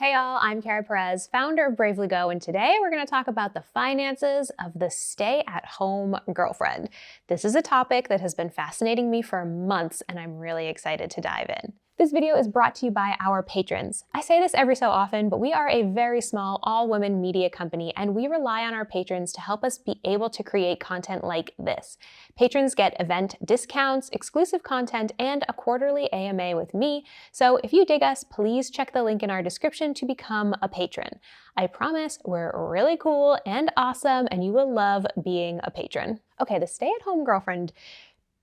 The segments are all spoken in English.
Hey y'all, I'm Kara Perez, founder of Bravely Go, and today we're going to talk about the finances of the stay-at-home girlfriend. This is a topic that has been fascinating me for months, and I'm really excited to dive in. This video is brought to you by our patrons. I say this every so often, but we are a very small, all-women media company, and we rely on our patrons to help us be able to create content like this. Patrons get event discounts, exclusive content, and a quarterly AMA with me. So if you dig us, please check the link in our description to become a patron. I promise we're really cool and awesome, and you will love being a patron. Okay, the stay-at-home girlfriend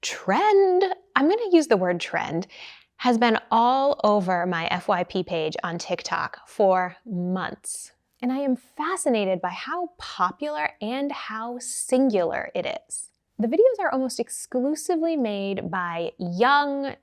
trend, I'm going to use the word trend, has been all over my FYP page on TikTok for months. And I am fascinated by how popular and how singular it is. The videos are almost exclusively made by young,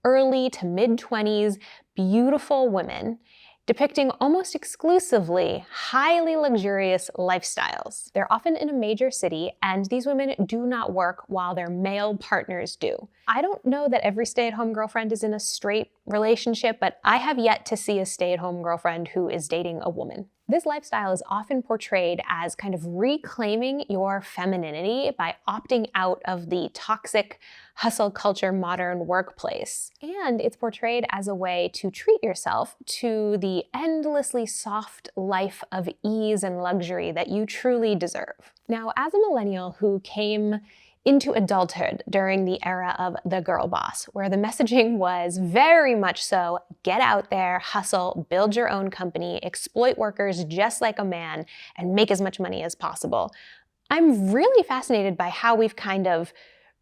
early to mid-20s, beautiful women, depicting almost exclusively highly luxurious lifestyles. They're often in a major city, and these women do not work while their male partners do. I don't know that every stay-at-home girlfriend is in a straight relationship, but I have yet to see a stay-at-home girlfriend who is dating a woman. This lifestyle is often portrayed as kind of reclaiming your femininity by opting out of the toxic hustle culture modern workplace. And it's portrayed as a way to treat yourself to the endlessly soft life of ease and luxury that you truly deserve. Now, as a millennial who came into adulthood during the era of the girl boss, where the messaging was very much so, get out there, hustle, build your own company, exploit workers just like a man, and make as much money as possible. I'm really fascinated by how we've kind of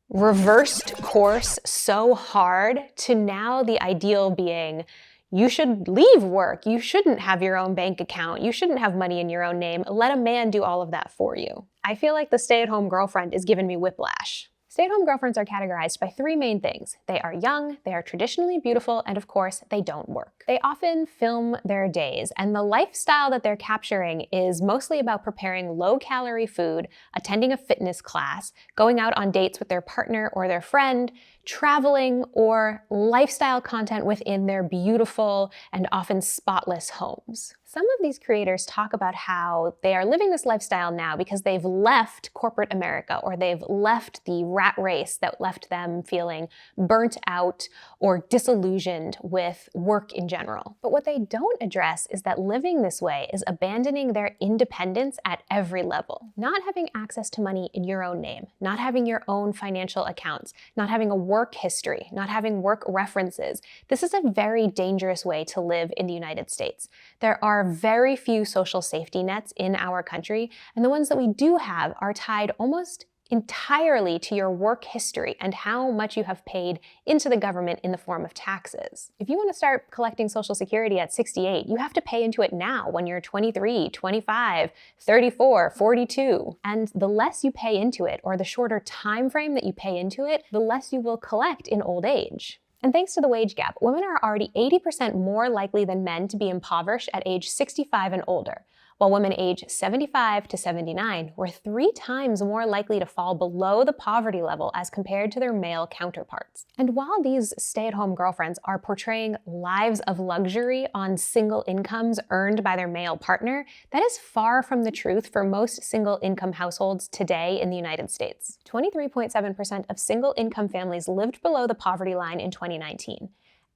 reversed course so hard to now the ideal being you should leave work, you shouldn't have your own bank account, you shouldn't have money in your own name, let a man do all of that for you. I feel like the stay-at-home girlfriend is giving me whiplash. Stay-at-home girlfriends are categorized by three main things. They are young, they are traditionally beautiful, and of course, they don't work. They often film their days, and the lifestyle that they're capturing is mostly about preparing low-calorie food, attending a fitness class, going out on dates with their partner or their friend, traveling, or lifestyle content within their beautiful and often spotless homes. Some of these creators talk about how they are living this lifestyle now because they've left corporate America, or they've left the rat race that left them feeling burnt out or disillusioned with work in general. But what they don't address is that living this way is abandoning their independence at every level. Not having access to money in your own name, not having your own financial accounts, not having a work history, not having work references. This is a very dangerous way to live in the United States. There are very few social safety nets in our country, and the ones that we do have are tied almost entirely to your work history and how much you have paid into the government in the form of taxes. If you want to start collecting Social Security at 68, you have to pay into it now when you're 23, 25, 34, 42. And the less you pay into it, or the shorter time frame that you pay into it, the less you will collect in old age. And thanks to the wage gap, women are already 80% more likely than men to be impoverished at age 65 and older, while women age 75 to 79 were 3 times more likely to fall below the poverty level as compared to their male counterparts. And while these stay-at-home girlfriends are portraying lives of luxury on single incomes earned by their male partner, that is far from the truth for most single-income households today in the United States. 23.7% of single-income families lived below the poverty line in 2019.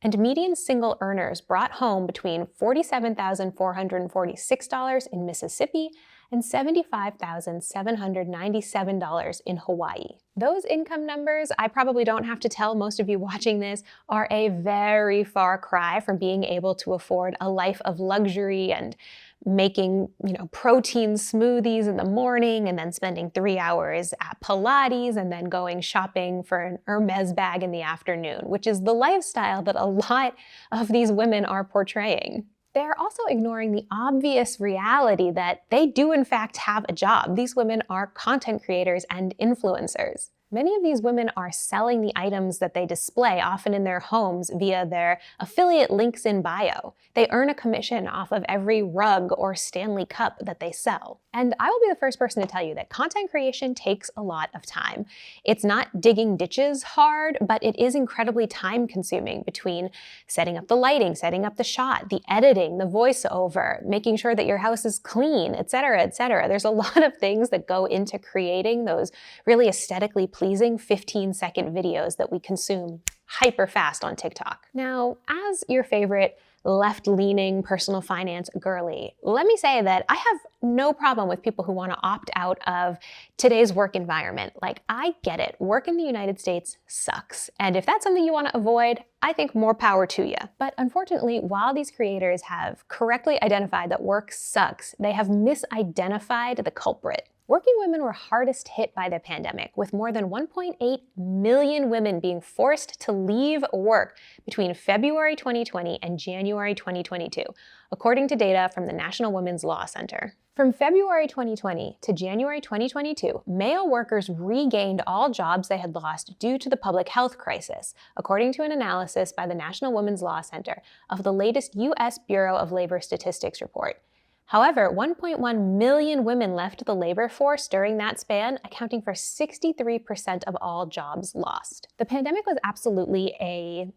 And median single earners brought home between $47,446 in Mississippi and $75,797 in Hawaii. Those income numbers, I probably don't have to tell most of you watching this, are a very far cry from being able to afford a life of luxury and making, protein smoothies in the morning and then spending 3 hours at Pilates and then going shopping for an Hermes bag in the afternoon, which is the lifestyle that a lot of these women are portraying. They're also ignoring the obvious reality that they do in fact have a job. These women are content creators and influencers. Many of these women are selling the items that they display, often in their homes, via their affiliate links in bio. They earn a commission off of every rug or Stanley cup that they sell. And I will be the first person to tell you that content creation takes a lot of time. It's not digging ditches hard, but it is incredibly time-consuming between setting up the lighting, setting up the shot, the editing, the voiceover, making sure that your house is clean, etc., etc. There's a lot of things that go into creating those really aesthetically pleasing 15-second videos that we consume hyper fast on TikTok. Now, as your favorite left-leaning personal finance girly, let me say that I have no problem with people who want to opt out of today's work environment. Like, I get it. Work in the United States sucks. And if that's something you want to avoid, I think more power to you. But unfortunately, while these creators have correctly identified that work sucks, they have misidentified the culprit. Working women were hardest hit by the pandemic, with more than 1.8 million women being forced to leave work between February 2020 and January 2022, according to data from the National Women's Law Center. From February 2020 to January 2022, male workers regained all jobs they had lost due to the public health crisis, according to an analysis by the National Women's Law Center of the latest U.S. Bureau of Labor Statistics report. However, 1.1 million women left the labor force during that span, accounting for 63% of all jobs lost. The pandemic was absolutely a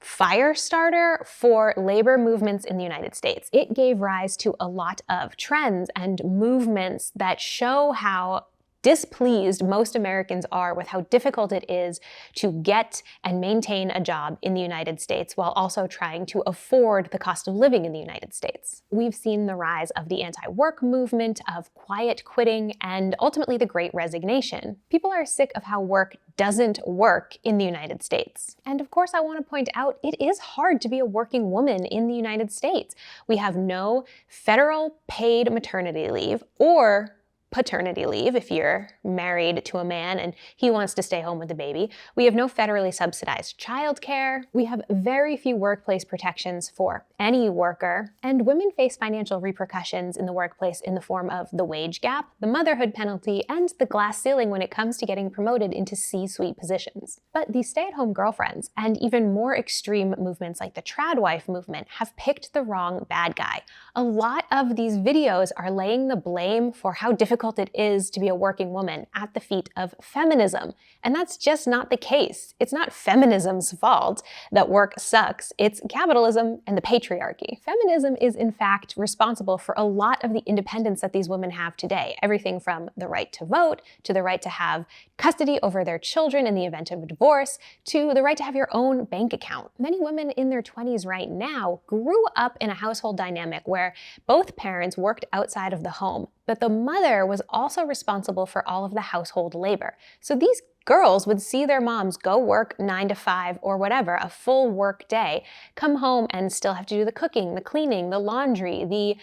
fire starter for labor movements in the United States. It gave rise to a lot of trends and movements that show how displeased most Americans are with how difficult it is to get and maintain a job in the United States while also trying to afford the cost of living in the United States. We've seen the rise of the anti-work movement, of quiet quitting, and ultimately the Great Resignation. People are sick of how work doesn't work in the United States. And of course, I want to point out it is hard to be a working woman in the United States. We have no federal paid maternity leave or paternity leave if you're married to a man and he wants to stay home with the baby. We have no federally subsidized childcare. We have very few workplace protections for any worker, and women face financial repercussions in the workplace in the form of the wage gap, the motherhood penalty, and the glass ceiling when it comes to getting promoted into C-suite positions. But these stay-at-home girlfriends and even more extreme movements like the trad wife movement have picked the wrong bad guy. A lot of these videos are laying the blame for how difficult it is to be a working woman at the feet of feminism. And that's just not the case. It's not feminism's fault that work sucks. It's capitalism and the patriarchy. Feminism is in fact responsible for a lot of the independence that these women have today. Everything from the right to vote, to the right to have custody over their children in the event of a divorce, to the right to have your own bank account. Many women in their 20s right now grew up in a household dynamic where both parents worked outside of the home, but the mother was also responsible for all of the household labor. So these girls would see their moms go work 9 to 5 or whatever, a full work day, come home and still have to do the cooking, the cleaning, the laundry, the,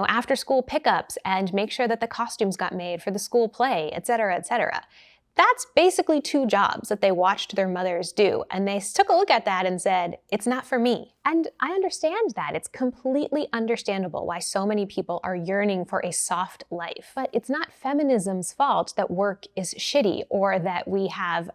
after school pickups, and make sure that the costumes got made for the school play, etc., etc. That's basically 2 jobs that they watched their mothers do, and they took a look at that and said, it's not for me. And I understand that. It's completely understandable why so many people are yearning for a soft life. But it's not feminism's fault that work is shitty or that we have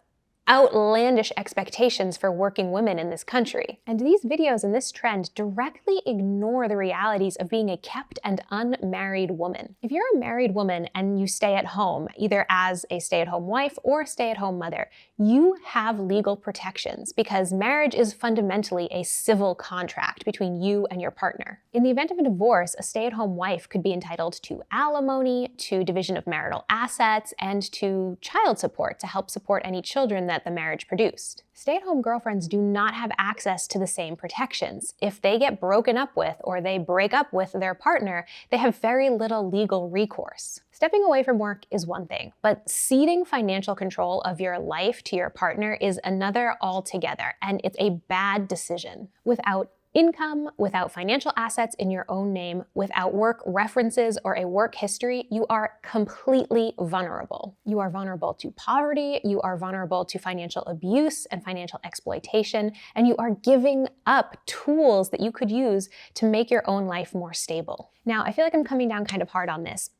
outlandish expectations for working women in this country. And these videos and this trend directly ignore the realities of being a kept and unmarried woman. If you're a married woman and you stay at home, either as a stay-at-home wife or a stay-at-home mother, you have legal protections because marriage is fundamentally a civil contract between you and your partner. In the event of a divorce, a stay-at-home wife could be entitled to alimony, to division of marital assets, and to child support to help support any children that the marriage produced. Stay-at-home girlfriends do not have access to the same protections. If they get broken up with or they break up with their partner, they have very little legal recourse. Stepping away from work is one thing, but ceding financial control of your life to your partner is another altogether, and it's a bad decision. Without income, without financial assets in your own name, without work references or a work history, you are completely vulnerable. You are vulnerable to poverty, you are vulnerable to financial abuse and financial exploitation, and you are giving up tools that you could use to make your own life more stable. Now, I feel like I'm coming down kind of hard on this.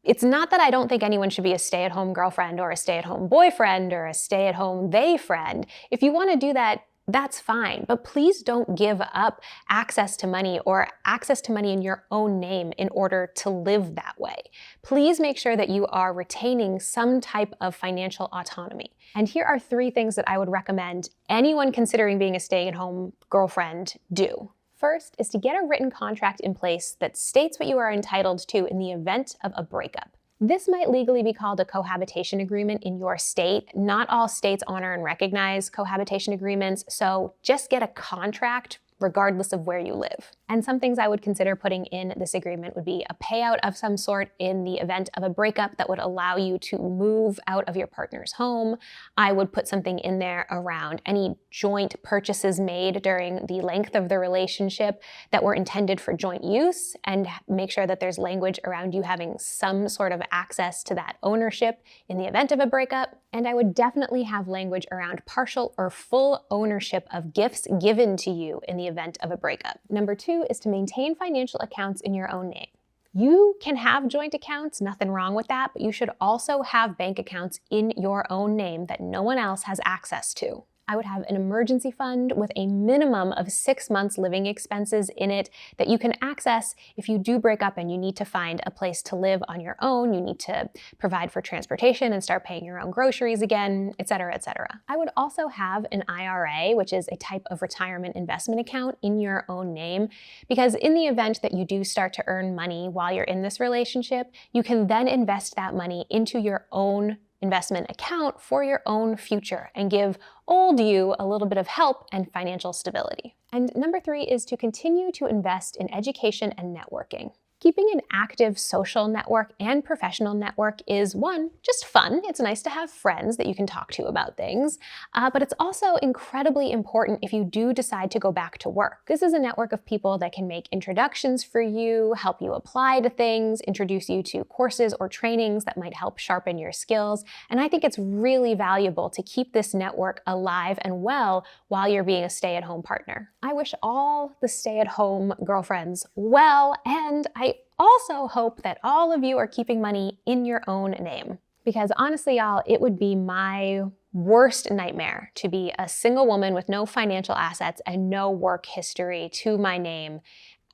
It's not that I don't think anyone should be a stay-at-home girlfriend or a stay-at-home boyfriend or a stay-at-home they friend. If you want to do that, that's fine, but please don't give up access to money or access to money in your own name in order to live that way. Please make sure that you are retaining some type of financial autonomy. And here are 3 things that I would recommend anyone considering being a stay-at-home girlfriend do. First is to get a written contract in place that states what you are entitled to in the event of a breakup. This might legally be called a cohabitation agreement in your state. Not all states honor and recognize cohabitation agreements, so just get a contract regardless of where you live. And some things I would consider putting in this agreement would be a payout of some sort in the event of a breakup that would allow you to move out of your partner's home. I would put something in there around any joint purchases made during the length of the relationship that were intended for joint use, and make sure that there's language around you having some sort of access to that ownership in the event of a breakup. And I would definitely have language around partial or full ownership of gifts given to you in the event of a breakup. Number 2 is to maintain financial accounts in your own name. You can have joint accounts, nothing wrong with that, but you should also have bank accounts in your own name that no one else has access to. I would have an emergency fund with a minimum of 6 months living expenses in it that you can access if you do break up and you need to find a place to live on your own, you need to provide for transportation and start paying your own groceries again, etc., etc. I would also have an IRA, which is a type of retirement investment account, in your own name, because in the event that you do start to earn money while you're in this relationship, you can then invest that money into your own investment account for your own future and give old you a little bit of help and financial stability. And number 3 is to continue to invest in education and networking. Keeping an active social network and professional network is, 1, just fun. It's nice to have friends that you can talk to about things, but it's also incredibly important if you do decide to go back to work. This is a network of people that can make introductions for you, help you apply to things, introduce you to courses or trainings that might help sharpen your skills, and I think it's really valuable to keep this network alive and well while you're being a stay-at-home partner. I wish all the stay-at-home girlfriends well, and I also hope that all of you are keeping money in your own name. Because honestly, y'all, it would be my worst nightmare to be a single woman with no financial assets and no work history to my name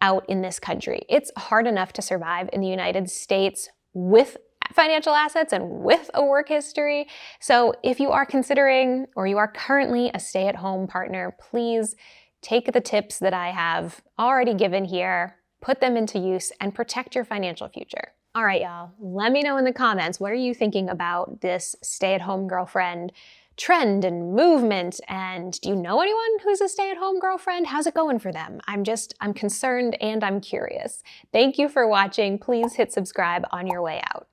out in this country. It's hard enough to survive in the United States with financial assets and with a work history. So if you are considering or you are currently a stay-at-home partner, please take the tips that I have already given here, put them into use, and protect your financial future. All right, y'all, let me know in the comments, what are you thinking about this stay-at-home girlfriend trend and movement? And do you know anyone who's a stay-at-home girlfriend? How's it going for them? I'm concerned and I'm curious. Thank you for watching. Please hit subscribe on your way out.